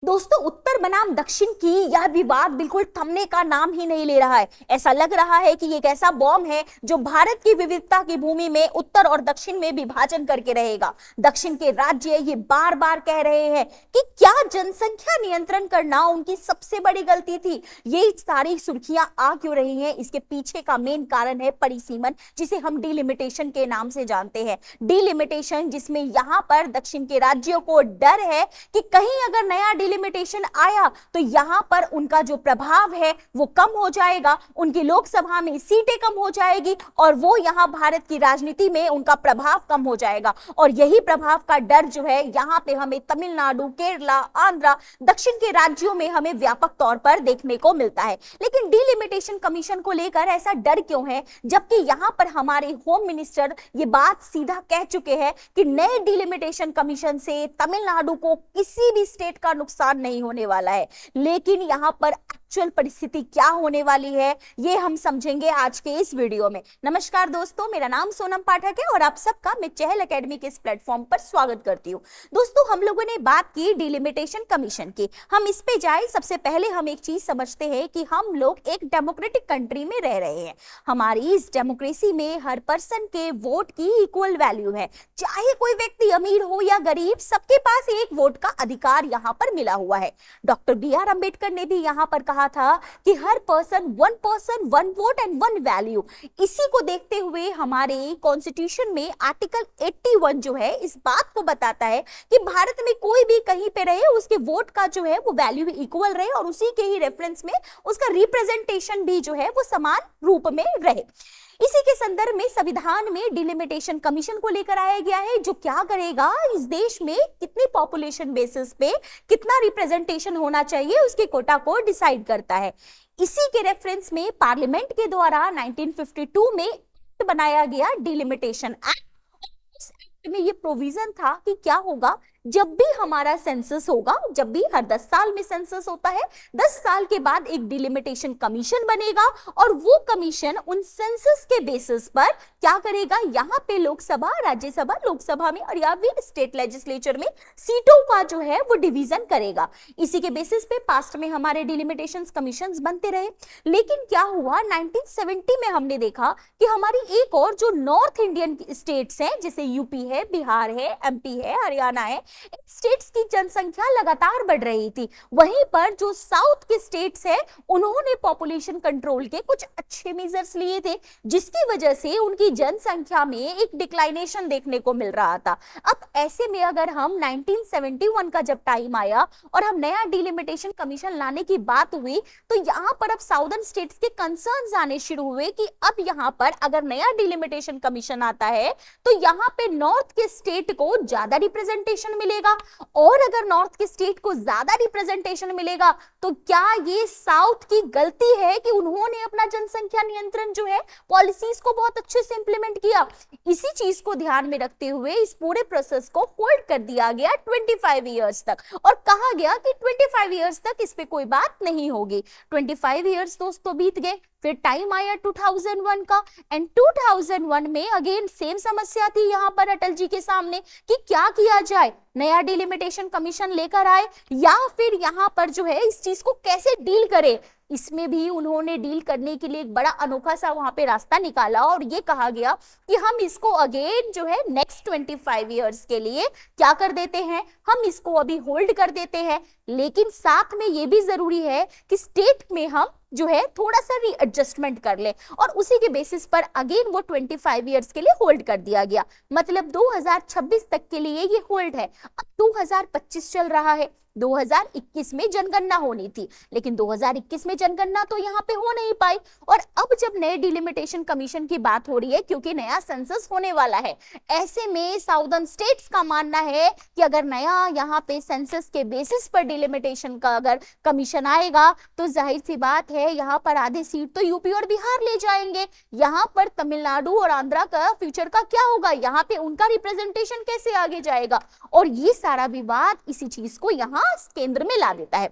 दोस्तों, उत्तर बनाम दक्षिण की यह विवाद बिल्कुल थमने का नाम ही नहीं ले रहा है। ऐसा लग रहा है कि एक ऐसा बॉम्ब है जो भारत की विविधता की भूमि में उत्तर और दक्षिण में विभाजन करके रहेगा। दक्षिण के राज्य ये बार बार कह रहे हैं कि क्या जनसंख्या नियंत्रण करना उनकी सबसे बड़ी गलती थी। ये सारी सुर्खियां आ क्यों रही हैं, इसके पीछे का मेन कारण है परिसीमन, जिसे हम डिलिमिटेशन के नाम से जानते हैं। डिलिमिटेशन जिसमें यहाँ पर दक्षिण के राज्यों को डर है कि कहीं अगर नया लिमिटेशन आया तो यहां पर उनका जो प्रभाव है वो कम हो जाएगा, उनकी लोकसभा में सीटें कम हो जाएगी और वो यहां भारत की राजनीति में उनका प्रभाव कम हो जाएगा। और यही प्रभाव का डर जो है यहां पे हमें तमिलनाडु, केरला, आंध्रा, दक्षिण के राज्यों में हमें व्यापक तौर पर देखने को मिलता है। लेकिन डिलिमिटेशन कमीशन को लेकर ऐसा डर क्यों है, जबकि यहां पर हमारे होम मिनिस्टर ये बात सीधा कह चुके हैं कि नए डिलिमिटेशन कमीशन से तमिलनाडु को किसी भी स्टेट का नुकसान नहीं होने वाला है। लेकिन यहां पर एक्चुअल परिस्थिति क्या होने वाली है ये हम समझेंगे आज के इस वीडियो में। नमस्कार दोस्तों, मेरा नाम सोनम पाठक है और आप सबका मैं चहल एकेडमी के इस प्लेटफॉर्म पर स्वागत करती हूं। दोस्तों, हम लोगों ने बात की डिलिमिटेशन कमीशन की। हम इस पे जाए, सबसे पहले हम एक चीज समझते हैं कि हम लोग एक डेमोक्रेटिक कंट्री में रह रहे हैं। हमारी इस डेमोक्रेसी में हर पर्सन के वोट की इक्वल वैल्यू है। चाहे कोई व्यक्ति अमीर हो या गरीब, सबके पास एक वोट का अधिकार यहाँ पर मिला हुआ है। Doctor B R. अम्बेडकर ने भी यहाँ पर कहा था कि हर person one vote and one value. इसी को देखते हुए हमारे कॉन्स्टिट्यूशन में आर्टिकल 81 जो है इस बात को बताता है कि भारत में कोई भी कहीं पे रहे, उसके वोट का जो है वो वैल्यू इक्वल रहे और उसी के ही रेफरेंस में उसका रिप्रेजेंटेशन भी जो है वो समान रूप में रहे। इसी के संदर्भ में संविधान में डिलिमिटेशन कमीशन को लेकर आया गया है, जो क्या करेगा, इस देश में कितनी पॉपुलेशन बेसिस पे कितना रिप्रेजेंटेशन होना चाहिए उसके कोटा को डिसाइड करता है। इसी के रेफरेंस में पार्लियामेंट के द्वारा 1952 में एक्ट बनाया गया, डिलिमिटेशन एक्ट। इस एक्ट में ये प्रोविजन था कि क्या होगा, जब भी हमारा सेंसस होगा, जब भी हर 10 साल में सेंसस होता है, 10 साल के बाद एक डिलिमिटेशन कमीशन बनेगा और वो कमीशन उन सेंसस के बेसिस पर क्या करेगा, यहाँ पे लोकसभा, राज्यसभा, लोकसभा में और या फिर स्टेट लेजिस्लेचर में सीटों का जो है वो डिवीजन करेगा। इसी के बेसिस पे पास्ट में हमारे डिलिमिटेशन कमीशन बनते रहे। लेकिन क्या हुआ, 1970 में हमने देखा कि हमारी एक और जो नॉर्थ इंडियन स्टेट्स हैं, जैसे यूपी है, बिहार है, एमपी है, हरियाणा है, स्टेट्स की जनसंख्या लगातार बढ़ रही थी। वहीं पर जो साउथ के स्टेट्स हैं, उन्होंने पॉपुलेशन कंट्रोल के कुछ अच्छे मेजर्स लिए थे, जिसकी वजह से उनकी जनसंख्या में एक डिक्लाइनेशन देखने को मिल रहा था। अब ऐसे में अगर हम 1971 का जब टाइम आया और हम नया डिलिमिटेशन कमीशन लाने की बात हुई, तो यहाँ पर अब साउदर्न स्टेट्स के कंसर्न्स आने शुरू हुए कि अब यहाँ पर अगर नया डिलिमिटेशन कमीशन आता है तो यहाँ पे नॉर्थ के स्टेट को ज्यादा रिप्रेजेंटेशन मिलेगा, और अगर नॉर्थ के स्टेट को ज्यादा रिप्रेजेंटेशन मिलेगा तो क्या ये साउथ की गलती है कि उन्होंने अपना जनसंख्या नियंत्रण जो है पॉलिसीज को बहुत अच्छे से इंप्लीमेंट किया। इसी चीज को ध्यान में रखते हुए इस पूरे प्रोसेस को होल्ड कर दिया गया 25 इयर्स तक, और कहा गया कि 25 इयर्स तक इस पे कोई बात नहीं होगी। 25 इयर्स दोस्तों बीत गए, फिर टाइम आया 2001 का, एंड 2001 में अगेन सेम समस्या थी यहाँ पर अटल जी के सामने कि क्या किया जाए, नया डिलिमिटेशन कमीशन लेकर आए या फिर यहाँ पर जो है इस चीज को कैसे डील करें। इसमें भी उन्होंने डील करने के लिए एक बड़ा अनोखा सा वहां पे रास्ता निकाला और ये कहा गया कि हम इसको अगेन जो है नेक्स्ट 25 इयर्स के लिए क्या कर देते हैं, हम इसको अभी होल्ड कर देते हैं। लेकिन साथ में ये भी जरूरी है कि स्टेट में हम जो है थोड़ा सा रीएडजस्टमेंट कर ले, और उसी के बेसिस पर अगेन वो 25 इयर्स के लिए होल्ड कर दिया गया। मतलब 2026 तक के लिए ये होल्ड है। अब 2025 चल रहा है, 2021 में जनगणना होनी थी, लेकिन 2021 में जनगणना तो यहाँ पे हो नहीं पाई। और अब जब नए डिलिमिटेशन कमीशन की बात हो रही है, क्योंकि नया सेंसस होने वाला है, ऐसे में साउदर्न स्टेट्स का मानना है कि अगर नया यहाँ पे सेंसस के बेसिस पर डिलिमिटेशन का अगर कमीशन आएगा तो जाहिर सी बात है यहाँ पर आधी सीट तो यूपी और बिहार ले जाएंगे। यहाँ पर तमिलनाडु और आंध्रा का फ्यूचर का क्या होगा, यहाँ पे उनका रिप्रेजेंटेशन कैसे आगे जाएगा, और ये सारा विवाद इसी चीज को यहाँ केंद्र में ला देता है।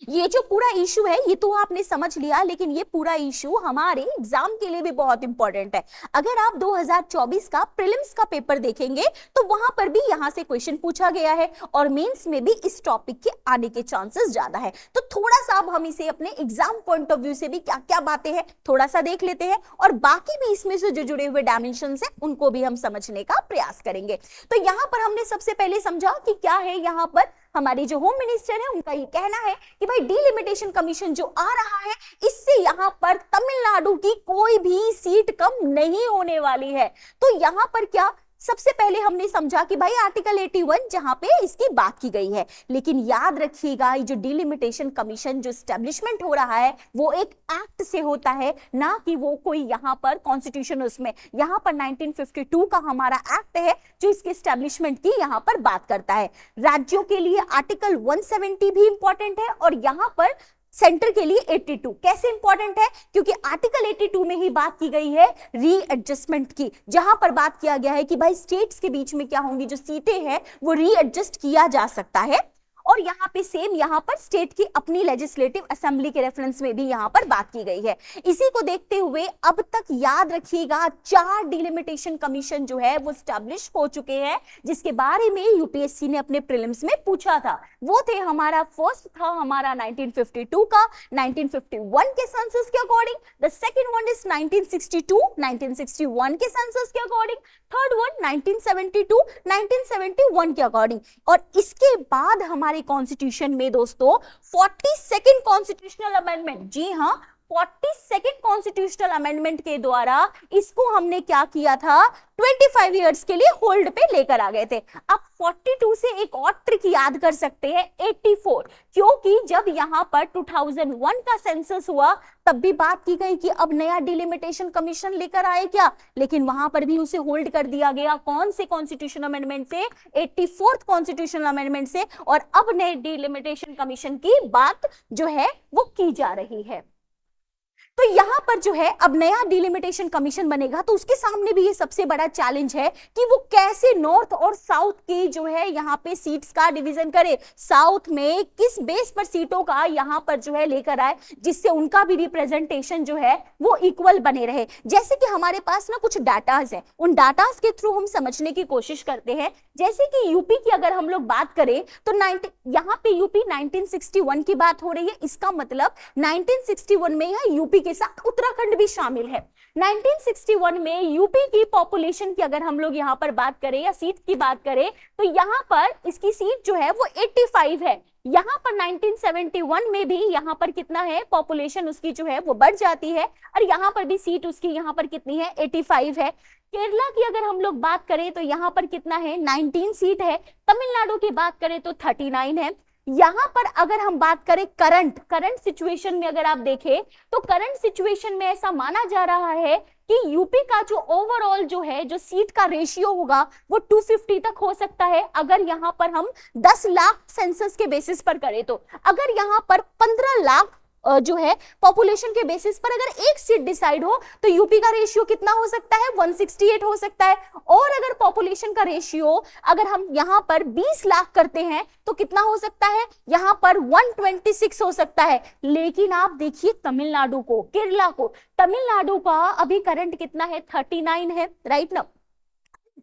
ये जो पूरा इशू है ये तो आपने समझ लिया, लेकिन ये पूरा इशू हमारे एग्जाम के लिए भी बहुत इंपॉर्टेंट है। अगर आप 2024 का प्रीलिम्स का पेपर देखेंगे तो वहां पर भी यहां से क्वेश्चन पूछा गया है और मेंस में भी इस टॉपिक के आने के चांसेस ज्यादा है। तो थोड़ा सा अब हम इसे अपने एग्जाम पॉइंट ऑफ व्यू से भी क्या क्या बातें हैं थोड़ा सा देख लेते हैं, और बाकी भी इसमें से जो जुड़े हुए डायमेंशंस हैं उनको भी हम समझने का प्रयास करेंगे। तो यहां पर हमने सबसे पहले समझा कि क्या है, यहां पर हमारी जो होम मिनिस्टर है उनका ये कहना है कि भाई डिलिमिटेशन कमीशन जो आ रहा है इससे यहां पर तमिलनाडु की कोई भी सीट कम नहीं होने वाली है। तो यहां पर क्या सबसे पहले हमने समझा कि भाई आर्टिकल 81 जहां पे इसकी बात की गई है, लेकिन याद रखिएगा ये जो डिलिमिटेशन कमीशन जो एस्टेब्लिशमेंट हो रहा है वो एक एक्ट से होता है, ना कि वो कोई यहां पर कॉन्स्टिट्यूशन, उसमें यहां पर 1952 का हमारा एक्ट है जो इसके एस्टेब्लिशमेंट की यहां पर बात करता है। राज्यों के लिए आर्टिकल 170 भी इंपॉर्टेंट है और यहां पर सेंटर के लिए 82 कैसे इंपॉर्टेंट है, क्योंकि आर्टिकल 82 में ही बात की गई है रीएडजस्टमेंट की, जहां पर बात किया गया है कि भाई स्टेट्स के बीच में क्या होंगी, जो सीटें हैं वो रीएडजस्ट किया जा सकता है। और यहाँ पे सेम यहाँ पर स्टेट की अपनी लेजिस्लेटिव असेंबली के रेफरेंस में भी यहाँ पर बात की गई है। इसी को देखते हुए अब तक याद रखिएगा 4 डिलिमिटेशन कमीशन जो है वो स्टैब्लिश हो चुके हैं, जिसके बारे में यूपीएससी ने अपने प्रीलिम्स में पूछा था। वो थे हमारा फर्स्ट था हमारा 1952 का 1951 के सेंसस के according, the second one is 1961 के सेंसस के अकॉर्डिंग, थर्ड वन 1971 के अकॉर्डिंग, और इसके बाद हमारे कॉन्स्टिट्यूशन में दोस्तों 42nd कॉन्स्टिट्यूशनल अमेंडमेंट, जी हां 42nd कॉन्स्टिट्यूशनल अमेंडमेंट के द्वारा इसको हमने क्या किया था, 25 इयर्स के लिए होल्ड पे लेकर आ गए थे। अब 42 से एक और ट्रिक याद कर सकते हैं 84, क्योंकि जब यहां पर 2001 का सेंसस हुआ तब भी बात की गई कि अब नया डिलिमिटेशन कमीशन लेकर आए क्या, लेकिन वहां पर भी उसे होल्ड कर दिया गया। कौन से कॉन्स्टिट्यूशन अमेंडमेंट से, 84th कॉन्स्टिट्यूशनल अमेंडमेंट से, और अब नए डिलिमिटेशन कमीशन की बात जो है वो की जा रही है। तो यहां पर जो है अब नया डिलिमिटेशन कमीशन बनेगा तो उसके सामने भी ये सबसे बड़ा चैलेंज है कि वो कैसे नॉर्थ और साउथ की जो है यहां पे सीट्स का डिवीजन करे, साउथ में किस बेस पर सीटों का यहां पर जो है लेकर आए जिससे उनका भी रिप्रेजेंटेशन जो है वो इक्वल बने रहे। जैसे कि हमारे पास ना कुछ डाटाज है, उन डाटाज के थ्रू हम समझने की कोशिश करते हैं। जैसे कि यूपी की अगर हम लोग बात करें तो यहां पे यूपी 1961 की बात हो रही है, इसका मतलब 1961 में यह यूपी के साथ उत्तराखंड भी शामिल है। 1961 में यूपी की पॉपुलेशन की अगर हम लोग यहां पर बात करें या सीट की बात करें तो यहां पर इसकी सीट जो है वो 85 है। यहां पर 1971 में भी यहां पर कितना है, पॉपुलेशन उसकी जो है वो बढ़ जाती है और यहां पर भी सीट उसकी यहां पर कितनी है, 85 है। केरला की अगर हम लोग बात करें तो यहां पर कितना है, 19 सीट है। तमिलनाडु की बात करें तो 39 है। यहां पर अगर हम बात करें करंट सिचुएशन में अगर आप देखें तो करंट सिचुएशन में ऐसा माना जा रहा है कि यूपी का जो ओवरऑल जो है जो सीट का रेशियो होगा वो 250 तक हो सकता है, अगर यहां पर हम 10 लाख सेंसस के बेसिस पर करें तो। अगर यहां पर 15 लाख जो है पॉपुलेशन के बेसिस पर अगर एक सीट डिसाइड हो तो यूपी का रेशियो कितना हो सकता है, 168 हो सकता है। और अगर पॉपुलेशन का रेशियो अगर हम यहां पर 20 लाख करते हैं तो कितना हो सकता है, यहां पर 126 हो सकता है। लेकिन आप देखिए तमिलनाडु को, केरला को, तमिलनाडु का अभी करंट कितना है, 39 है, राइट ना।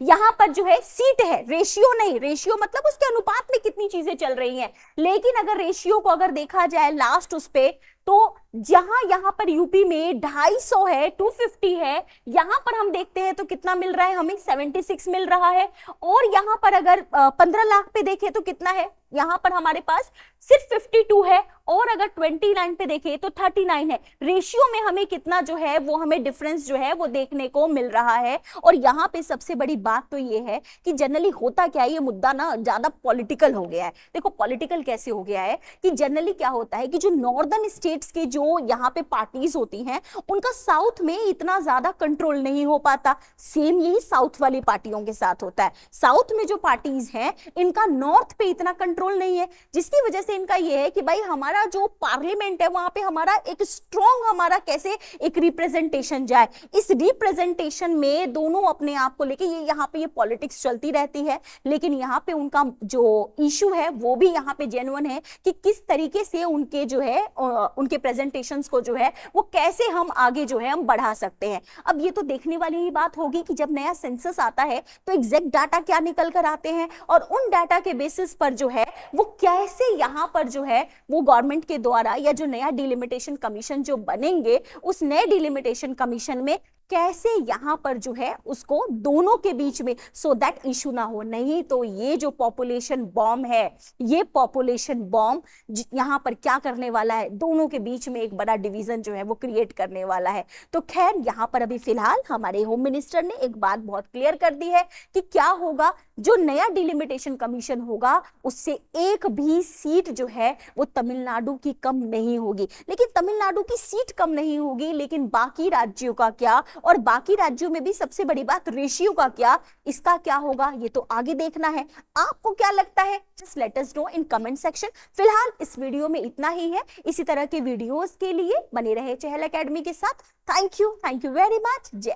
यहां पर जो है सीट है, रेशियो नहीं, रेशियो मतलब उसके अनुपात में कितनी चीजें चल रही हैं। लेकिन अगर रेशियो को अगर देखा जाए लास्ट उस पे तो जहां यहां पर यूपी में 250 है, 250 है, यहां पर हम देखते हैं तो कितना मिल रहा है हमें, 76 मिल रहा है। और यहां पर अगर 15 लाख पे देखें तो कितना है, यहां पर हमारे पास सिर्फ 52 है। और अगर 29 पे देखें तो 39 है। रेशियो में हमें कितना जो है वो हमें डिफरेंस जो है वो देखने को मिल रहा है। और यहां पे सबसे बड़ी बात तो ये है कि जनरली होता क्या है, ये मुद्दा ना ज्यादा पॉलिटिकल हो गया है। देखो पॉलिटिकल कैसे हो गया है कि जनरली क्या होता है कि जो नॉर्दर्न स्टेट्स के जो यहाँ पे पार्टीज होती हैं उनका साउथ में इतना ज्यादा कंट्रोल नहीं हो पाता। सेम यही साउथ वाली पार्टियों के साथ होता है। साउथ में जो पार्टीज हैं इनका नॉर्थ पे इतना कंट्रोल नहीं है, जिसकी वजह से इनका ये है कि भाई हमारा जो जो पार्लियामेंट है वहां पे हमारा एक स्ट्रॉन्ग हमारा कैसे एक रिप्रेजेंटेशन जाए। इस रिप्रेजेंटेशन में दोनों अपने आप को लेके ये यहाँ पे ये पॉलिटिक्स चलती रहती है, लेकिन यहाँ पे उनका जो इशू है वो भी यहाँ पे जेन्युइन है कि किस तरीके से उनके जो है उनके प्रेजेंटेशंस को जो है वो कैसे हम आगे जो है हम बढ़ा सकते हैं। अब ये तो देखने वाली ही बात होगी कि जब नया सेंसस आता है तो एग्जैक्ट डाटा क्या निकल कर आते हैं और उन डाटा के बेसिस पर जो है वो कैसे यहाँ पर जो है वो गवर्नमेंट के द्वारा या जो नया डिलिमिटेशन कमीशन जो बनेंगे उस नए डिलिमिटेशन कमीशन में कैसे यहाँ पर जो है उसको दोनों के बीच में सो दैट इशू ना हो। नहीं तो ये जो पॉपुलेशन बॉम्ब है, ये पॉपुलेशन बॉम्ब यहाँ पर क्या करने वाला है, दोनों के बीच में एक बड़ा डिवीजन जो है वो क्रिएट करने वाला है। तो खैर यहाँ पर अभी फिलहाल हमारे होम मिनिस्टर ने एक बात बहुत क्लियर कर दी है कि क्या होगा, जो नया डिलिमिटेशन कमीशन होगा उससे एक भी सीट जो है वो तमिलनाडु की कम नहीं होगी। लेकिन तमिलनाडु की सीट कम नहीं होगी, लेकिन बाकी राज्यों का क्या, और बाकी राज्यों में भी सबसे बड़ी बात रेशियो का क्या, इसका क्या होगा ये तो आगे देखना है। आपको क्या लगता है, just let us know in comment section. फिलहाल इस वीडियो में इतना ही है। इसी तरह के वीडियोस के लिए बने रहे चहल एकेडमी के साथ। Thank you very much. जय हिंद।